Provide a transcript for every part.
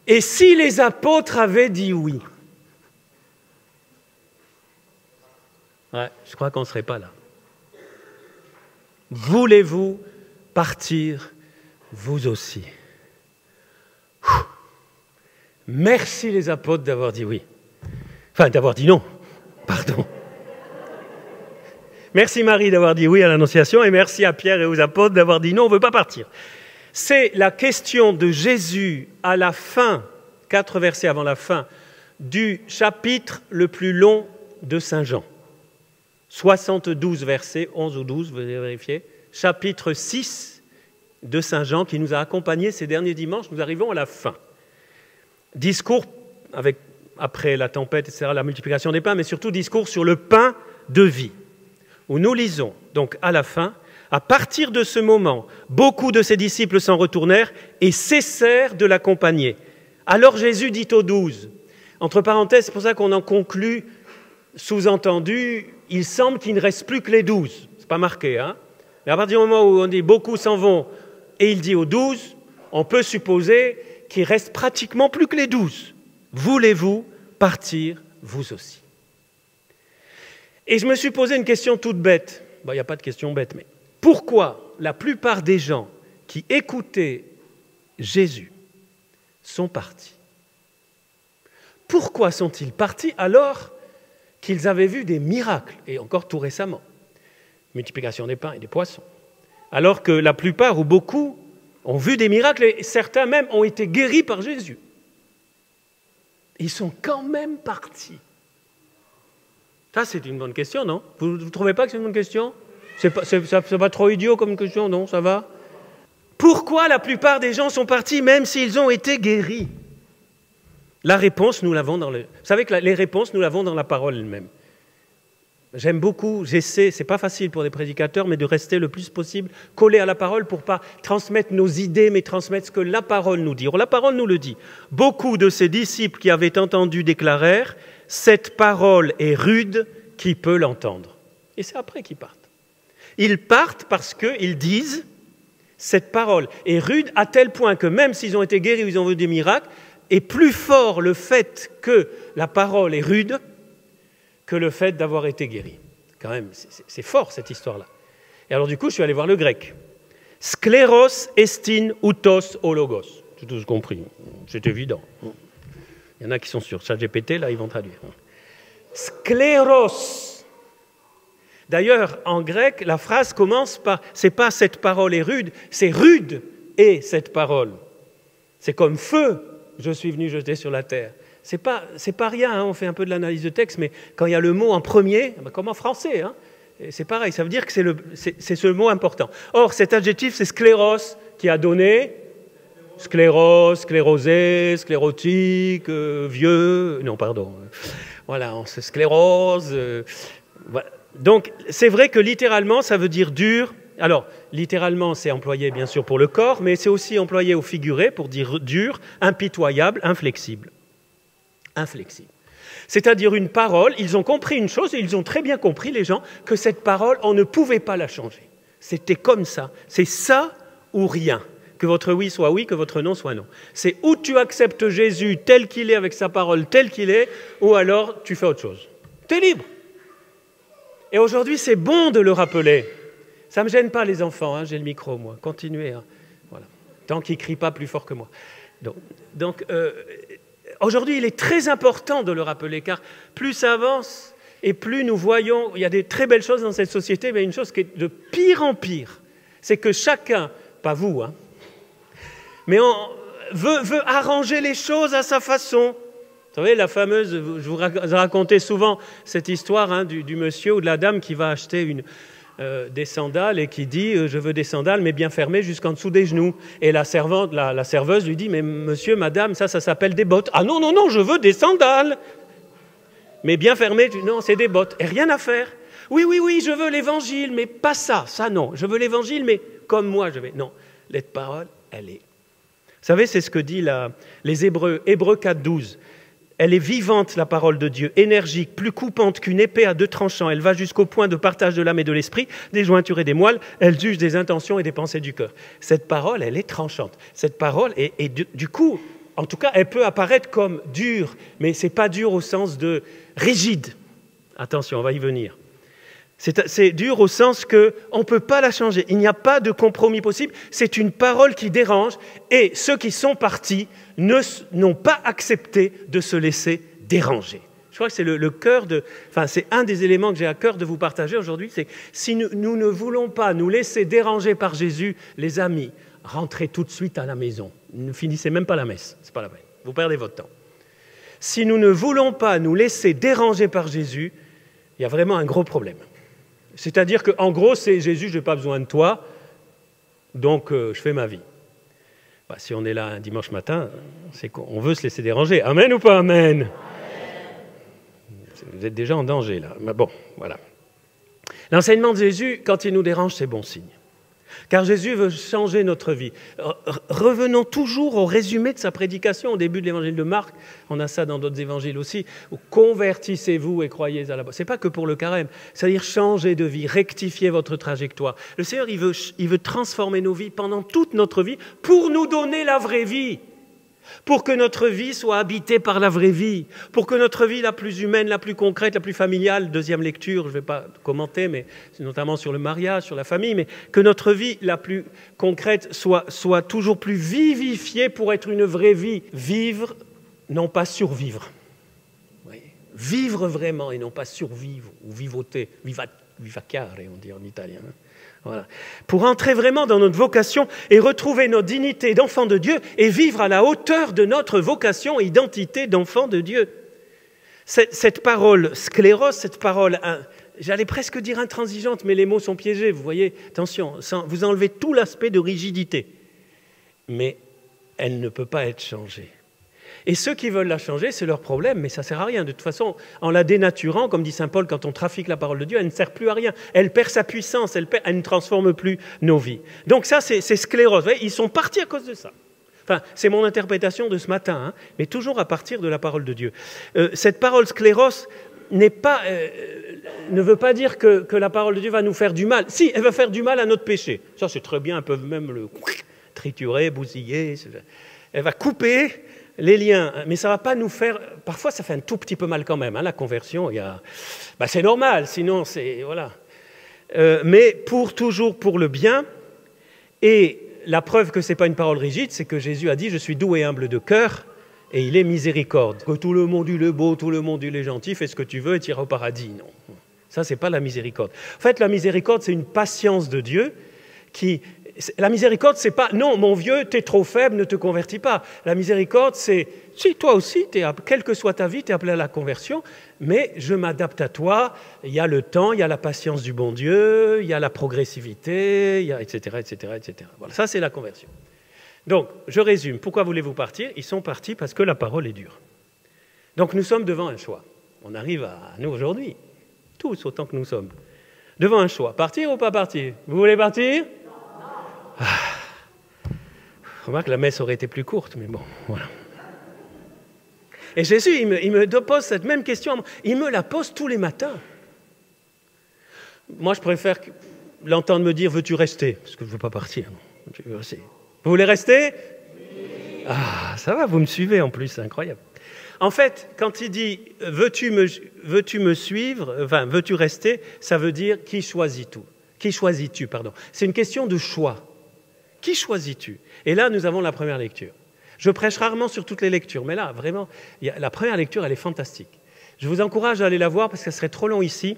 Et si les apôtres avaient dit oui? Ouais, je crois qu'on ne serait pas là. Voulez-vous partir, vous aussi? Merci les apôtres d'avoir dit oui. Enfin, d'avoir dit non, pardon. Merci Marie d'avoir dit oui à l'Annonciation et merci à Pierre et aux apôtres d'avoir dit non, on ne veut pas partir. C'est la question de Jésus à la fin, 4 versets avant la fin, du chapitre le plus long de Saint Jean. 72 versets, 11 ou 12, vous allez vérifier. Chapitre 6 de Saint Jean qui nous a accompagnés ces derniers dimanches, nous arrivons à la fin. Discours après la tempête, etc., la multiplication des pains, mais surtout discours sur le pain de vie, où nous lisons, donc à la fin, à partir de ce moment, beaucoup de ses disciples s'en retournèrent et cessèrent de l'accompagner. Alors Jésus dit aux 12, entre parenthèses, c'est pour ça qu'on en conclut, sous-entendu, il semble qu'il ne reste plus que les 12. C'est pas marqué, hein? Mais à partir du moment où on dit beaucoup s'en vont et il dit aux 12, on peut supposer qu'il reste pratiquement plus que les 12. Voulez-vous partir vous aussi? Et je me suis posé une question toute bête. Bon, il n'y a pas de question bête, mais pourquoi la plupart des gens qui écoutaient Jésus sont partis? Pourquoi sont-ils partis alors qu'ils avaient vu des miracles, et encore tout récemment, multiplication des pains et des poissons, alors que la plupart ou beaucoup ont vu des miracles et certains même ont été guéris par Jésus. Ils sont quand même partis. Ça, c'est une bonne question, non? Vous ne trouvez pas que c'est une bonne question? C'est pas trop idiot comme question, non? Ça va? Pourquoi la plupart des gens sont partis même s'ils ont été guéris? La réponse, nous l'avons dans le... Vous savez que les réponses, nous l'avons dans la parole elle-même. J'aime beaucoup, j'essaie, c'est pas facile pour des prédicateurs, mais de rester le plus possible collé à la parole pour pas transmettre nos idées, mais transmettre ce que la parole nous dit. Or, la parole nous le dit. Beaucoup de ses disciples qui avaient entendu déclarèrent « Cette parole est rude, qui peut l'entendre ?» Et c'est après qu'ils partent. Ils partent parce qu'ils disent « Cette parole est rude à tel point que même s'ils ont été guéris ou ils ont vu des miracles, est plus fort le fait que la parole est rude que le fait d'avoir été guéri. » Quand même, c'est fort cette histoire-là. Et alors du coup, je suis allé voir le grec. Skléros estin outos o logos. J'ai tous compris, c'est évident. Il y en a qui sont sur ChatGPT, là, ils vont traduire. Skléros. D'ailleurs, en grec, la phrase commence par, c'est pas cette parole est rude, c'est rude et cette parole. C'est comme feu, je suis venu jeter sur la terre. C'est pas rien, hein, on fait un peu de l'analyse de texte, mais quand il y a le mot en premier, comme en français, hein, c'est pareil, ça veut dire que c'est ce mot important. Or, cet adjectif, c'est skléros, qui a donné sclérose, sclérosé, sclérotique, vieux, non, pardon. Voilà, on se sclérose. Voilà. Donc, c'est vrai que littéralement, ça veut dire dur. Alors, littéralement, c'est employé bien sûr pour le corps, mais c'est aussi employé au figuré pour dire dur, impitoyable, inflexible. Inflexible. C'est-à-dire une parole, ils ont compris une chose, et ils ont très bien compris, les gens, que cette parole, on ne pouvait pas la changer. C'était comme ça. C'est ça ou rien. Que votre oui soit oui, que votre non soit non. C'est ou tu acceptes Jésus tel qu'il est, avec sa parole tel qu'il est, ou alors tu fais autre chose. Tu es libre. Et aujourd'hui, c'est bon de le rappeler. Ça ne me gêne pas, les enfants, hein, j'ai le micro, moi. Continuez. Hein. Voilà. Tant qu'ils ne crient pas plus fort que moi. Donc aujourd'hui, il est très important de le rappeler, car plus ça avance et plus nous voyons, il y a des très belles choses dans cette société, mais une chose qui est de pire en pire, c'est que chacun, pas vous, hein, mais on veut arranger les choses à sa façon. Vous savez, la fameuse, je vous racontais souvent cette histoire hein, du monsieur ou de la dame qui va acheter des sandales et qui dit « je veux des sandales mais bien fermées jusqu'en dessous des genoux ». Et la serveuse lui dit « mais monsieur, madame, ça s'appelle des bottes ». « Ah non, non, non, je veux des sandales !» Mais bien fermées, non, c'est des bottes. Et rien à faire. « Oui, oui, oui, je veux l'évangile, mais pas ça, ça non. Je veux l'évangile, mais comme moi je vais. » Non, la parole, elle est. Vous savez, c'est ce que dit les Hébreux, Hébreux 4, 12. Elle est vivante, la parole de Dieu, énergique, plus coupante qu'une épée à deux tranchants. Elle va jusqu'au point de partage de l'âme et de l'esprit, des jointures et des moelles. Elle juge des intentions et des pensées du cœur. Cette parole, elle est tranchante. Cette parole, et du coup, en tout cas, elle peut apparaître comme dure, mais ce n'est pas dur au sens de rigide. Attention, on va y venir. C'est dur au sens qu'on ne peut pas la changer. Il n'y a pas de compromis possible. C'est une parole qui dérange et ceux qui sont partis n'ont pas accepté de se laisser déranger. Je crois que c'est le cœur c'est un des éléments que j'ai à cœur de vous partager aujourd'hui. C'est si nous ne voulons pas nous laisser déranger par Jésus, les amis, rentrez tout de suite à la maison. Ne finissez même pas la messe. Ce n'est pas la peine. Vous perdez votre temps. Si nous ne voulons pas nous laisser déranger par Jésus, il y a vraiment un gros problème. C'est-à-dire qu'en gros, c'est Jésus, je n'ai pas besoin de toi, donc je fais ma vie. Si on est là un dimanche matin, c'est qu'on veut se laisser déranger. Amen ou pas amen? Vous êtes déjà en danger là. Mais bon, voilà. L'enseignement de Jésus, quand il nous dérange, c'est bon signe. Car Jésus veut changer notre vie. Revenons toujours au résumé de sa prédication au début de l'évangile de Marc. On a ça dans d'autres évangiles aussi. Convertissez-vous et croyez à la bonne. Ce n'est pas que pour le carême. C'est-à-dire changer de vie, rectifier votre trajectoire. Le Seigneur, il veut transformer nos vies pendant toute notre vie pour nous donner la vraie vie. Pour que notre vie soit habitée par la vraie vie, pour que notre vie la plus humaine, la plus concrète, la plus familiale, deuxième lecture, je ne vais pas commenter, mais c'est notamment sur le mariage, sur la famille, mais que notre vie la plus concrète soit toujours plus vivifiée pour être une vraie vie. Vivre, non pas survivre. Oui. Vivre vraiment et non pas survivre ou vivoter, vivacare, on dit en italien. Voilà. Pour entrer vraiment dans notre vocation et retrouver notre dignité d'enfant de Dieu et vivre à la hauteur de notre vocation et identité d'enfant de Dieu. Cette parole sclérose, cette parole, j'allais presque dire intransigeante, mais les mots sont piégés, vous voyez, attention, vous enlevez tout l'aspect de rigidité, mais elle ne peut pas être changée. Et ceux qui veulent la changer, c'est leur problème, mais ça ne sert à rien. De toute façon, en la dénaturant, comme dit saint Paul, quand on trafique la parole de Dieu, elle ne sert plus à rien. Elle perd sa puissance, elle ne transforme plus nos vies. Donc ça, c'est sclérose. Vous voyez, ils sont partis à cause de ça. Enfin, c'est mon interprétation de ce matin, hein, mais toujours à partir de la parole de Dieu. Cette parole sclérose ne veut pas dire que la parole de Dieu va nous faire du mal. Si, elle va faire du mal à notre péché. Ça, c'est très bien, ils peuvent même le triturer, bousiller. Elle va couper les liens, mais ça ne va pas nous faire... Parfois, ça fait un tout petit peu mal quand même, hein, la conversion. C'est normal, sinon c'est... Voilà. Mais toujours pour le bien. Et la preuve que ce n'est pas une parole rigide, c'est que Jésus a dit « Je suis doux et humble de cœur, et il est miséricorde. Que tout le monde il est beau, tout le monde il est gentil, fais ce que tu veux et tu iras au paradis. » Non, ça, ce n'est pas la miséricorde. En fait, la miséricorde, c'est une patience de Dieu qui... La miséricorde, c'est pas « Non, mon vieux, t'es trop faible, ne te convertis pas ». La miséricorde, c'est « Si, toi aussi, quelle que soit ta vie, tu es appelé à la conversion, mais je m'adapte à toi. Il y a le temps, il y a la patience du bon Dieu, il y a la progressivité, etc., etc., etc. » Voilà, ça, c'est la conversion. Donc, je résume. Pourquoi voulez-vous partir? Ils sont partis parce que la parole est dure. Donc, nous sommes devant un choix. On arrive à nous aujourd'hui, tous autant que nous sommes, devant un choix. Partir ou pas partir? Vous voulez partir? Remarque, la messe aurait été plus courte, mais bon, voilà. Et Jésus, il me pose cette même question. Il me la pose tous les matins. Moi, je préfère l'entendre me dire « Veux-tu rester ?» Parce que je ne veux pas partir. Vous voulez rester? Oui. Ah, ça va, vous me suivez en plus, c'est incroyable. En fait, quand il dit « Veux-tu me suivre ?» Enfin, « Veux-tu rester ?» Ça veut dire « Qui choisis-tu » ? Qui choisis-tu, pardon. C'est une question de choix. Qui choisis-tu? Et là, nous avons la première lecture. Je prêche rarement sur toutes les lectures, mais là, vraiment, la première lecture, elle est fantastique. Je vous encourage à aller la voir parce que ça serait trop long ici.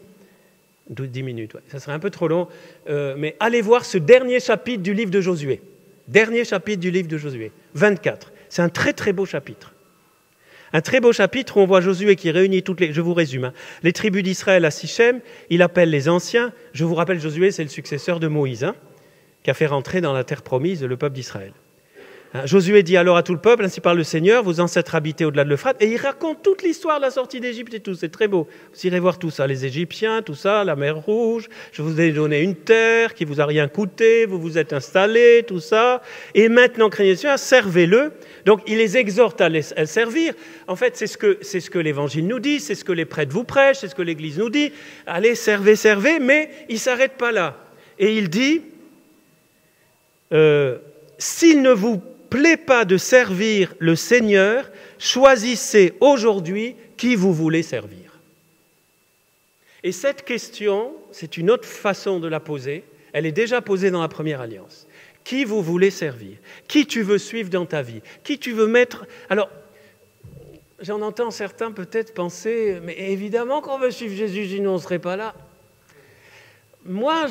10 minutes, ouais. Ça serait un peu trop long. Mais allez voir ce dernier chapitre du livre de Josué. Dernier chapitre du livre de Josué, 24. C'est un très très beau chapitre. Un très beau chapitre où on voit Josué qui réunit toutes les... Je vous résume. Hein, les tribus d'Israël à Sichem, il appelle les anciens. Je vous rappelle, Josué, c'est le successeur de Moïse, hein, qui a fait rentrer dans la terre promise le peuple d'Israël. Josué dit alors à tout le peuple, ainsi parle le Seigneur, vos ancêtres habitaient au-delà de l'Euphrate, et il raconte toute l'histoire de la sortie d'Égypte et tout, c'est très beau. Vous irez voir tout ça, les Égyptiens, tout ça, la mer Rouge, je vous ai donné une terre qui vous a rien coûté, vous vous êtes installés, tout ça, et maintenant, craignez le Seigneur, servez-le. Donc il les exhorte à le servir. En fait, c'est ce que l'Évangile nous dit, c'est ce que les prêtres vous prêchent, c'est ce que l'Église nous dit. Allez, servez, mais il ne s'arrête pas là. Et il dit, s'il ne vous plaît pas de servir le Seigneur, choisissez aujourd'hui qui vous voulez servir. Et cette question, c'est une autre façon de la poser. Elle est déjà posée dans la première alliance. Qui vous voulez servir? Qui tu veux suivre dans ta vie? Qui tu veux mettre... Alors, j'en entends certains peut-être penser, mais évidemment qu'on veut suivre Jésus, sinon on ne serait pas là. Moi,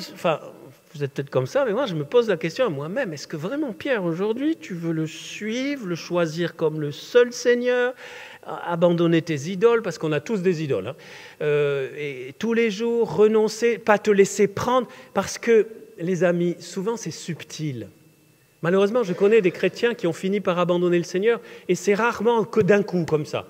vous êtes peut-être comme ça, mais moi je me pose la question à moi-même, est-ce que vraiment Pierre, aujourd'hui, tu veux le suivre, le choisir comme le seul Seigneur, abandonner tes idoles, parce qu'on a tous des idoles, hein, et tous les jours renoncer, pas te laisser prendre, parce que, les amis, souvent c'est subtil. Malheureusement, je connais des chrétiens qui ont fini par abandonner le Seigneur, et c'est rarement que d'un coup, comme ça.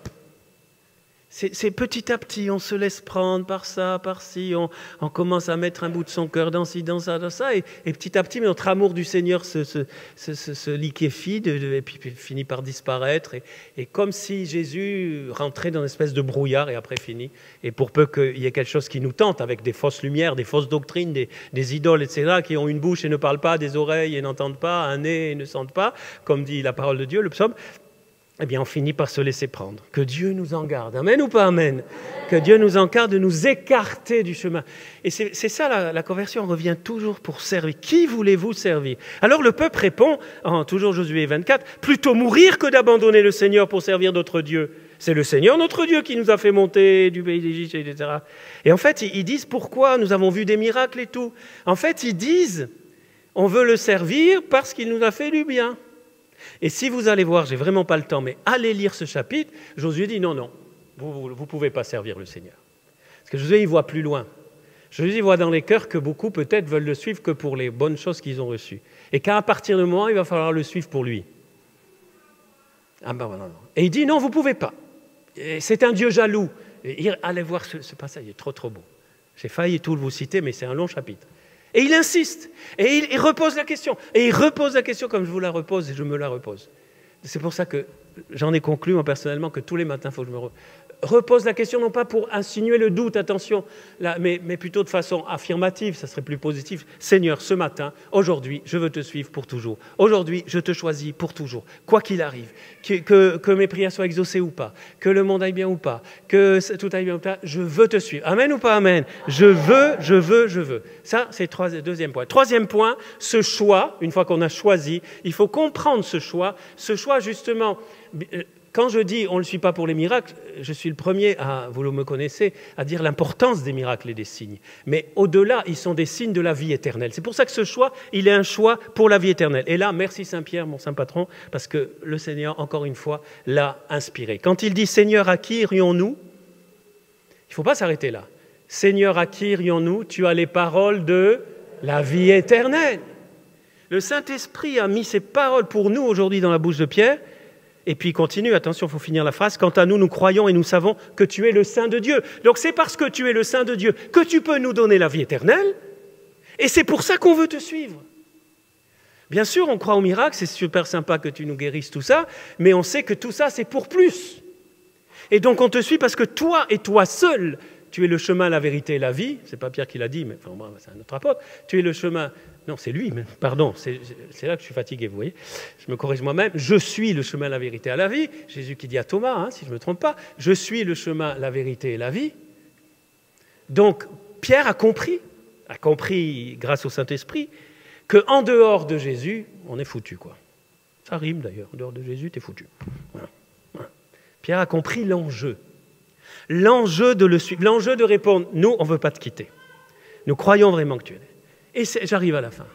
C'est petit à petit, on se laisse prendre par ça, par-ci, on commence à mettre un bout de son cœur dans ci, dans ça, et petit à petit, notre amour du Seigneur se liquéfie, et puis finit par disparaître, et comme si Jésus rentrait dans une espèce de brouillard, et après finit, et pour peu qu'il y ait quelque chose qui nous tente, avec des fausses lumières, des fausses doctrines, des idoles, etc., qui ont une bouche et ne parlent pas, des oreilles et n'entendent pas, un nez et ne sentent pas, comme dit la parole de Dieu, le psaume, eh bien, on finit par se laisser prendre. Que Dieu nous en garde. Amen ou pas amen? Que Dieu nous en garde de nous écarter du chemin. Et c'est ça, la conversion revient toujours pour servir. Qui voulez-vous servir? Alors le peuple répond, toujours Josué 24, plutôt mourir que d'abandonner le Seigneur pour servir d'autres dieux. C'est le Seigneur, notre Dieu, qui nous a fait monter du pays d'Égypte, etc. Et en fait, ils disent pourquoi? Nous avons vu des miracles et tout. En fait, ils disent, on veut le servir parce qu'il nous a fait du bien. Et si vous allez voir, j'ai vraiment pas le temps, mais allez lire ce chapitre, Josué dit non, vous pouvez pas servir le Seigneur. Parce que Josué, il voit plus loin. Josué, il voit dans les cœurs que beaucoup peut-être veulent le suivre que pour les bonnes choses qu'ils ont reçues. Et qu'à partir de moment, il va falloir le suivre pour lui. Ah ben non. Et il dit non, vous pouvez pas. Et c'est un Dieu jaloux. Et allez voir ce passage, il est trop beau. J'ai failli tout vous citer, mais c'est un long chapitre. Et il insiste, et il repose la question, et il repose la question comme je vous la repose, et je me la repose. C'est pour ça que j'en ai conclu, moi, personnellement, que tous les matins, il faut que je me repose la question, non pas pour insinuer le doute, attention, là, mais plutôt de façon affirmative, ça serait plus positif. Seigneur, ce matin, aujourd'hui, je veux te suivre pour toujours. Aujourd'hui, je te choisis pour toujours, quoi qu'il arrive, que mes prières soient exaucées ou pas, que le monde aille bien ou pas, que tout aille bien ou pas, je veux te suivre. Amen ou pas amen? Je veux. Ça, c'est le deuxième point. Troisième point, ce choix, une fois qu'on a choisi, il faut comprendre ce choix justement... Quand je dis on ne le suit pas pour les miracles, je suis le premier, vous me connaissez, à dire l'importance des miracles et des signes. Mais au-delà, ils sont des signes de la vie éternelle. C'est pour ça que ce choix, il est un choix pour la vie éternelle. Et là, merci Saint-Pierre, mon saint patron, parce que le Seigneur, encore une fois, l'a inspiré. Quand il dit « Seigneur, à qui irions-nous » il ne faut pas s'arrêter là. « Seigneur, à qui irions-nous » Tu as les paroles de la vie éternelle. Le Saint-Esprit a mis ces paroles pour nous aujourd'hui dans la bouche de Pierre. Et puis il continue, attention, il faut finir la phrase. Quant à nous, nous croyons et nous savons que tu es le Saint de Dieu. Donc c'est parce que tu es le Saint de Dieu que tu peux nous donner la vie éternelle. Et c'est pour ça qu'on veut te suivre. Bien sûr, on croit au miracle, c'est super sympa que tu nous guérisses tout ça, mais on sait que tout ça, c'est pour plus. Et donc on te suit parce que toi et toi seul, tu es le chemin, la vérité et la vie. C'est pas Pierre qui l'a dit, mais enfin, c'est un autre apôtre. Tu es le chemin... Non, c'est lui, pardon, c'est là que je suis fatigué, vous voyez. Je me corrige moi-même. Je suis le chemin, la vérité et la vie. Jésus qui dit à Thomas, si je ne me trompe pas, je suis le chemin, la vérité et la vie. Donc, Pierre a compris grâce au Saint-Esprit, qu'en dehors de Jésus, on est foutu, quoi. Ça rime d'ailleurs, en dehors de Jésus, t'es foutu. Voilà. Pierre a compris l'enjeu. L'enjeu de le suivre, l'enjeu de répondre, nous, on ne veut pas te quitter. Nous croyons vraiment que tu es. Et j'arrive à la fin.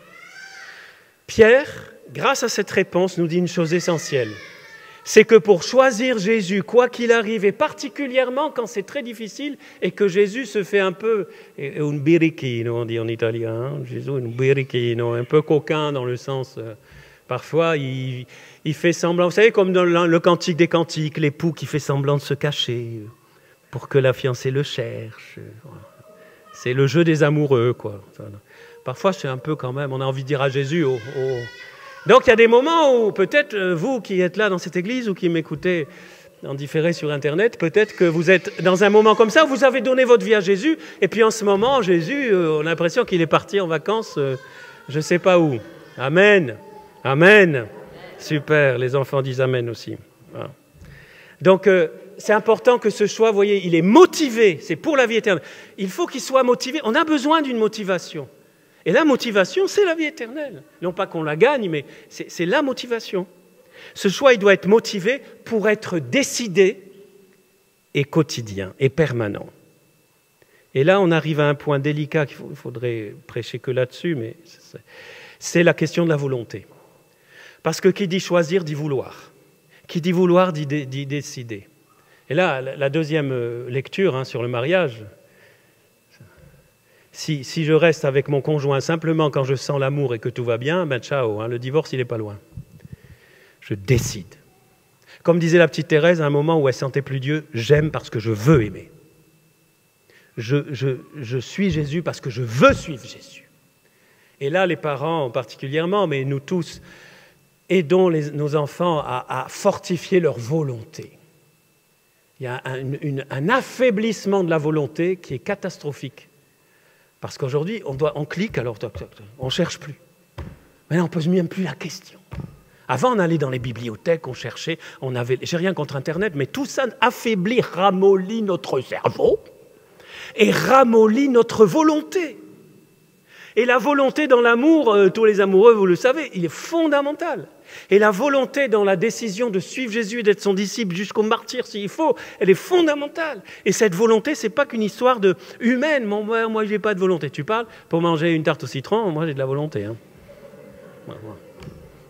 Pierre, grâce à cette réponse, nous dit une chose essentielle. C'est que pour choisir Jésus, quoi qu'il arrive, et particulièrement quand c'est très difficile, et que Jésus se fait un peu, un birichino, on dit en italien, Jésus un birichino, un peu coquin dans le sens, parfois il fait semblant, vous savez, comme dans le Cantique des Cantiques, l'époux qui fait semblant de se cacher pour que la fiancée le cherche. C'est le jeu des amoureux, quoi. Parfois, c'est un peu quand même, on a envie de dire à Jésus, Donc, il y a des moments où, peut-être, vous qui êtes là dans cette église ou qui m'écoutez en différé sur Internet, peut-être que vous êtes dans un moment comme ça, où vous avez donné votre vie à Jésus, et puis en ce moment, Jésus, on a l'impression qu'il est parti en vacances, je ne sais pas où. Amen. Amen. Super, les enfants disent Amen aussi. Voilà. Donc, c'est important que ce choix, vous voyez, il est motivé, c'est pour la vie éternelle. Il faut qu'il soit motivé, on a besoin d'une motivation. Et la motivation, c'est la vie éternelle. Non pas qu'on la gagne, mais c'est la motivation. Ce choix, il doit être motivé pour être décidé et quotidien et permanent. Et là, on arrive à un point délicat qu'il faudrait prêcher que là-dessus, mais c'est la question de la volonté. Parce que qui dit choisir dit vouloir. Qui dit vouloir dit décider. Et là, la deuxième lecture sur le mariage, si je reste avec mon conjoint simplement quand je sens l'amour et que tout va bien, ben ciao, le divorce, il n'est pas loin. Je décide. Comme disait la petite Thérèse, à un moment où elle ne sentait plus Dieu, j'aime parce que je veux aimer. Je suis Jésus parce que je veux suivre Jésus. Et là, les parents particulièrement, mais nous tous, aidons nos enfants à fortifier leur volonté. Il y a un affaiblissement de la volonté qui est catastrophique. Parce qu'aujourd'hui, on clique, alors on ne cherche plus. Maintenant, on ne pose même plus la question. Avant, on allait dans les bibliothèques, on cherchait, j'ai rien contre Internet, mais tout ça affaiblit, ramollit notre cerveau et ramollit notre volonté. Et la volonté dans l'amour, tous les amoureux, vous le savez, il est fondamental. Et la volonté dans la décision de suivre Jésus et d'être son disciple jusqu'au martyre s'il faut, elle est fondamentale. Et cette volonté, ce n'est pas qu'une histoire humaine. Moi, je n'ai pas de volonté. Tu parles, pour manger une tarte au citron, moi, j'ai de la volonté.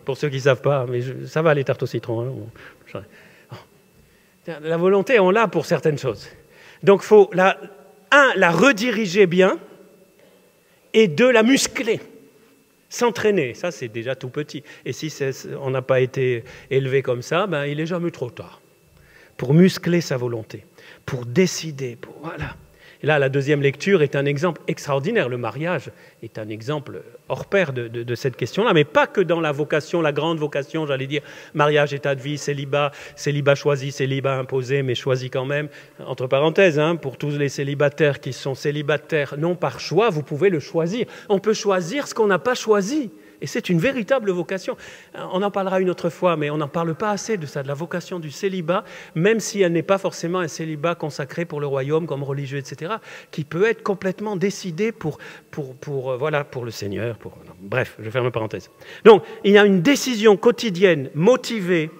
Pour ceux qui ne savent pas, mais ça va les tartes au citron. La volonté, on l'a pour certaines choses. Donc, il faut, la rediriger bien, et deux, la muscler. S'entraîner, ça c'est déjà tout petit. Et si on n'a pas été élevé comme ça, ben, il n'est jamais trop tard. Pour muscler sa volonté, pour décider, voilà. Et là, la deuxième lecture est un exemple extraordinaire. Le mariage est un exemple hors pair de cette question-là, mais pas que dans la vocation, la grande vocation, j'allais dire, mariage, état de vie, célibat choisi, célibat imposé, mais choisi quand même. Entre parenthèses, pour tous les célibataires qui sont célibataires, non par choix, vous pouvez le choisir. On peut choisir ce qu'on n'a pas choisi. Et c'est une véritable vocation. On en parlera une autre fois, mais on n'en parle pas assez de ça, de la vocation du célibat, même si elle n'est pas forcément un célibat consacré pour le royaume, comme religieux, etc., qui peut être complètement décidé pour le Seigneur. Bref, je ferme la parenthèse. Donc, il y a une décision quotidienne, motivée,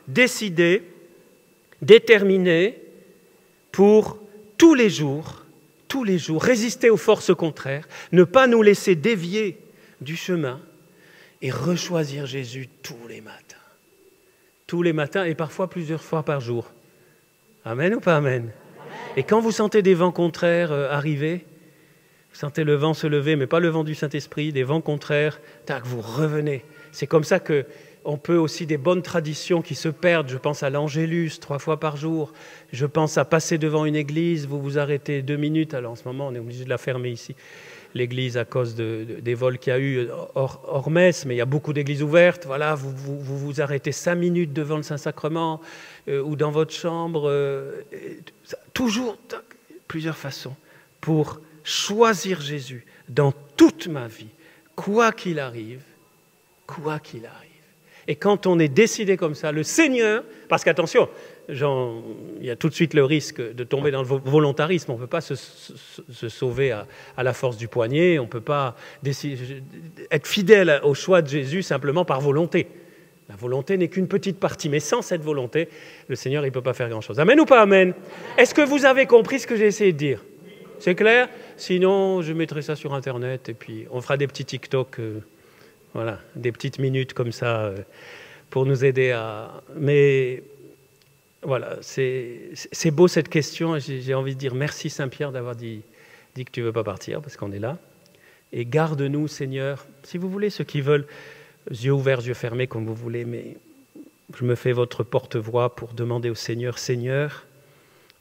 décidée, déterminée, pour tous les jours, résister aux forces contraires, ne pas nous laisser dévier du chemin, et rechoisir Jésus tous les matins et parfois plusieurs fois par jour. Amen ou pas amen? Et quand vous sentez des vents contraires arriver, vous sentez le vent se lever, mais pas le vent du Saint-Esprit, des vents contraires, tac, vous revenez. C'est comme ça qu'on peut aussi des bonnes traditions qui se perdent. Je pense à l'Angélus 3 fois par jour. Je pense à passer devant une église, vous vous arrêtez 2 minutes. Alors en ce moment, on est obligé de la fermer ici. L'église à cause des vols qu'il y a eu hors messe, mais il y a beaucoup d'églises ouvertes. Voilà, vous arrêtez 5 minutes devant le Saint-Sacrement ou dans votre chambre. Toujours plusieurs façons pour choisir Jésus dans toute ma vie, quoi qu'il arrive. Et quand on est décidé comme ça, le Seigneur, parce qu'attention, il y a tout de suite le risque de tomber dans le volontarisme. On ne peut pas se sauver à la force du poignet. On ne peut pas être fidèle au choix de Jésus simplement par volonté. La volonté n'est qu'une petite partie. Mais sans cette volonté, le Seigneur il ne peut pas faire grand-chose. Amen ou pas amen? Est-ce que vous avez compris ce que j'ai essayé de dire? C'est clair? Sinon, je mettrai ça sur Internet et puis on fera des petits TikTok, voilà, des petites minutes comme ça pour nous aider à... Mais... Voilà, c'est beau cette question. J'ai envie de dire merci Saint-Pierre d'avoir dit que tu ne veux pas partir, parce qu'on est là. Et garde-nous, Seigneur, si vous voulez, ceux qui veulent, yeux ouverts, yeux fermés, comme vous voulez, mais je me fais votre porte-voix pour demander au Seigneur, Seigneur,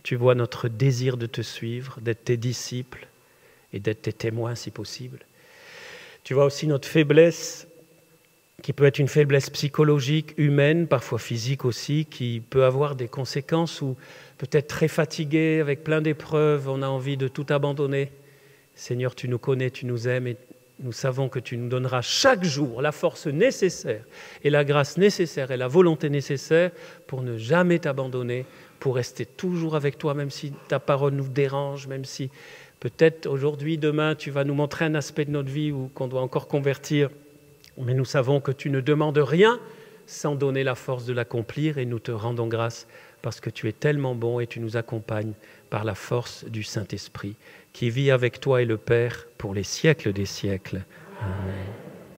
tu vois notre désir de te suivre, d'être tes disciples et d'être tes témoins si possible. Tu vois aussi notre faiblesse, qui peut être une faiblesse psychologique, humaine, parfois physique aussi, qui peut avoir des conséquences où peut-être très fatigué, avec plein d'épreuves, on a envie de tout abandonner. Seigneur, tu nous connais, tu nous aimes et Nous savons que tu nous donneras chaque jour la force nécessaire et la grâce nécessaire et la volonté nécessaire pour ne jamais t'abandonner, pour rester toujours avec toi, même si ta parole nous dérange, même si peut-être aujourd'hui, demain, tu vas nous montrer un aspect de notre vie ou qu'on doit encore convertir. Mais nous savons que tu ne demandes rien sans donner la force de l'accomplir et nous te rendons grâce parce que tu es tellement bon et tu nous accompagnes par la force du Saint-Esprit qui vit avec toi et le Père pour les siècles des siècles. Amen.